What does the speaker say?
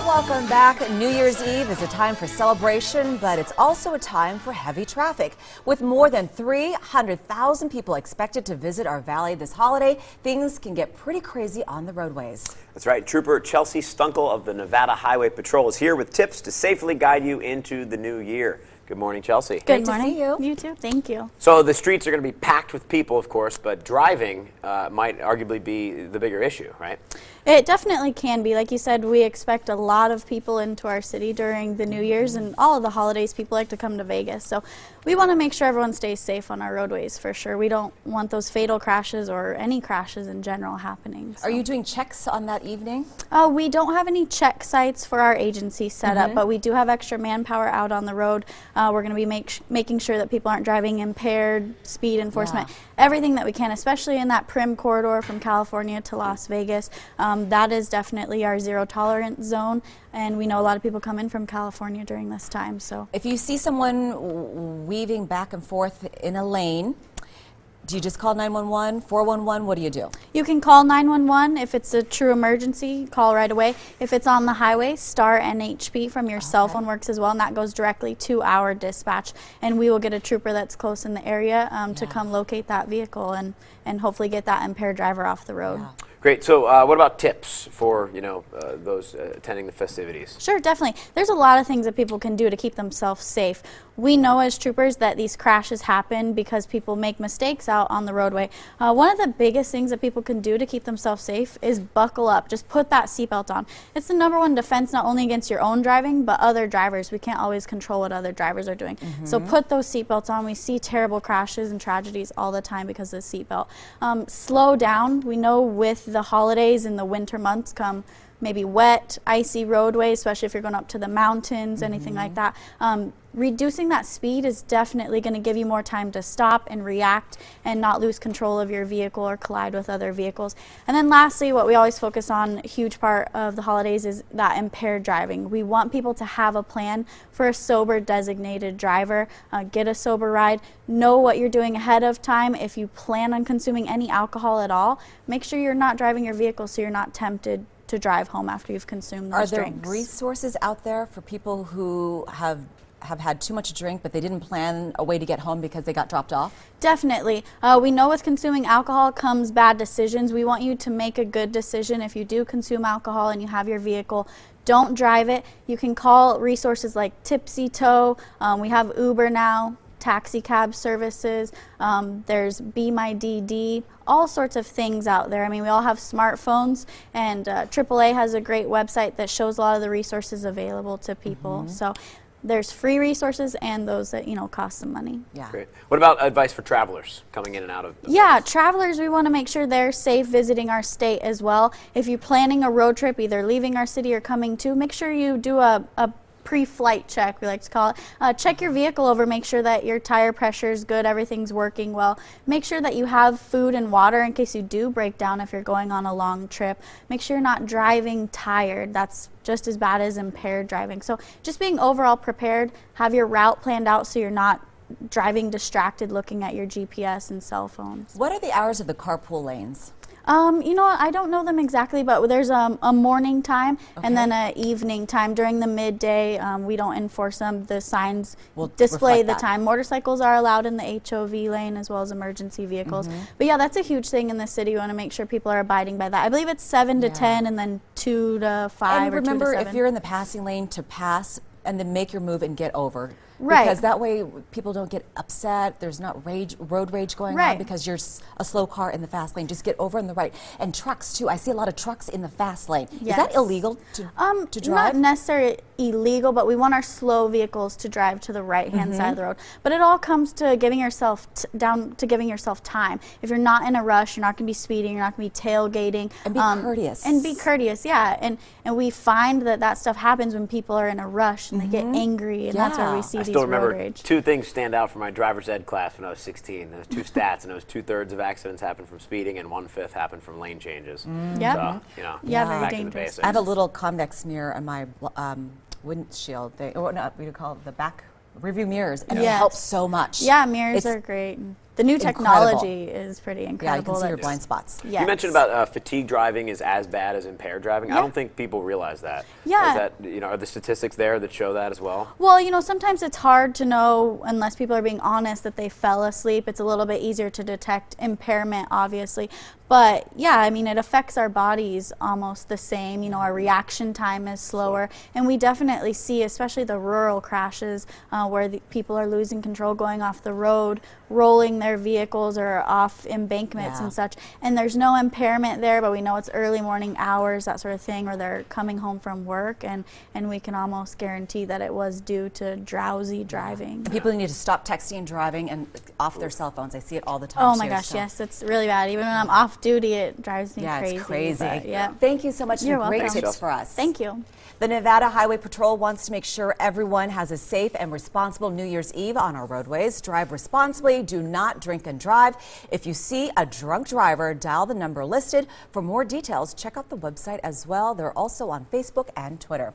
Welcome back. New Year's Eve is a time for celebration, but it's also a time for heavy traffic. With more than 300,000 people expected to visit our valley this holiday, things can get pretty crazy on the roadways. That's right. Trooper Chelsea Stunkel of the Nevada Highway Patrol is here with tips to safely guide you into the new year. Good morning, Chelsea. Good morning. To see you. You too. Thank you. So the streets are going to be packed with people, of course, but driving might arguably be the bigger issue, right? It definitely can be. Like you said, we expect a lot of people into our city during the New Year's and all of the holidays. People like to come to Vegas. So we want to make sure everyone stays safe on our roadways for sure. We don't want those fatal crashes or any crashes in general happening. So. Are you doing checks on that evening? We don't have any check sites for our agency set up, but we do have extra manpower out on the road. We're going to be making sure that people aren't driving impaired, speed enforcement, everything that we can, especially in that Prim corridor from California to Las Vegas. That is definitely our zero tolerance zone, and we know a lot of people come in from California during this time. So if you see someone weaving back and forth in a lane, do you just call 911, 411? What do you do? You can call 911 if it's a true emergency. Call right away. If it's on the highway, star NHP from your cell phone works as well, and that goes directly to our dispatch. And we will get a trooper that's close in the area to come locate that vehicle and hopefully get that impaired driver off the road. Yeah. Great. So what about tips for, those attending the festivities? Sure, definitely. There's a lot of things that people can do to keep themselves safe. We know as troopers that these crashes happen because people make mistakes out on the roadway. One of the biggest things that people can do to keep themselves safe is buckle up. Just put that seatbelt on. It's the #1 defense not only against your own driving, but other drivers. We can't always control what other drivers are doing. So put those seatbelts on. We see terrible crashes and tragedies all the time because of the seatbelt. Slow down. We know with the holidays and the winter months come maybe wet, icy roadways, especially if you're going up to the mountains, anything like that. Reducing that speed is definitely going to give you more time to stop and react and not lose control of your vehicle or collide with other vehicles. And then lastly, what we always focus on, a huge part of the holidays, is that impaired driving. We want people to have a plan for a sober designated driver. Get a sober ride. Know what you're doing ahead of time. If you plan on consuming any alcohol at all, make sure you're not driving your vehicle so you're not tempted to drive home after you've consumed those drinks. Are there resources out there for people who have had too much to drink, but they didn't plan a way to get home because they got dropped off? Definitely. We know with consuming alcohol comes bad decisions. We want you to make a good decision. If you do consume alcohol and you have your vehicle, don't drive it. You can call resources like Tipsy Tow. We have Uber now, taxi cab services. There's Be My DD. All sorts of things out there. I mean, we all have smartphones, and AAA has a great website that shows a lot of the resources available to people. So there's free resources and those that, cost some money. Yeah. Great. What about advice for travelers coming in and out of the place? Travelers, we want to make sure they're safe visiting our state as well. If you're planning a road trip, either leaving our city or coming to, make sure you do a pre-flight check, we like to call it. Check your vehicle over, make sure that your tire pressure is good, everything's working well. Make sure that you have food and water in case you do break down if you're going on a long trip. Make sure you're not driving tired. That's just as bad as impaired driving. So just being overall prepared, have your route planned out so you're not driving distracted looking at your GPS and cell phones. What are the hours of the carpool lanes? I don't know them exactly, but there's a morning time and then an evening time. During the midday, we don't enforce them. The signs will display the time. Motorcycles are allowed in the HOV lane as well as emergency vehicles. But yeah, that's a huge thing in the city. We want to make sure people are abiding by that. I believe it's 7 to 10 and then 2 to 5 and or 2 to 7. remember, if you're in the passing lane, to pass and then make your move and get over. Right. Because that way people don't get upset. There's not road rage going on because you're a slow car in the fast lane. Just get over in the right. And trucks too. I see a lot of trucks in the fast lane. Is that illegal to drive? Not necessarily illegal, but we want our slow vehicles to drive to the right-hand side of the road. But it all comes to giving yourself giving yourself time. If you're not in a rush, you're not going to be speeding, you're not going to be tailgating. And be courteous. And be courteous, yeah. And we find that stuff happens when people are in a rush and they get angry, and that's where we see I these still road remember rage. two things stand out from my driver's ed class when I was 16. There was 2 stats, and it was 2/3 of accidents happened from speeding and 1/5 happened from lane changes. Yeah. So, very back dangerous. to the basics. I have a little convex mirror on my windshield. What do you call it? The back review mirrors, and it helps so much. Yeah, mirrors are great. the new incredible. technology is pretty Yeah, you incredible. can see your That's- blind spots. Yes. You mentioned about fatigue driving is as bad as impaired driving. I Yeah. don't think people realize that. Yeah. Is that, you know, are the statistics there that show that as well? Well, you know, sometimes it's hard to know unless people are being honest that they fell asleep. It's a little bit easier to detect impairment, obviously. But yeah, I mean, it affects our bodies almost the same. You know, our reaction time is slower. And we definitely see, especially the rural crashes where the people are losing control, going off the road, rolling their vehicles or off embankments and such. And there's no impairment there, but we know it's early morning hours, that sort of thing, or they're coming home from work. And we can almost guarantee that it was due to drowsy driving. And people need to stop texting and driving and off their cell phones. I see it all the time. Oh my too, gosh, so. yes, it's really bad. Even when I'm off duty, it drives me Yeah, crazy. it's crazy. But, yeah. Thank you so much You're for great welcome. tips for us. Thank you. The Nevada Highway Patrol wants to make sure everyone has a safe and responsible New Year's Eve on our roadways. Drive responsibly. Do not drink and drive. If you see a drunk driver, dial the number listed. For more details, check out the website as well. They're also on Facebook and Twitter.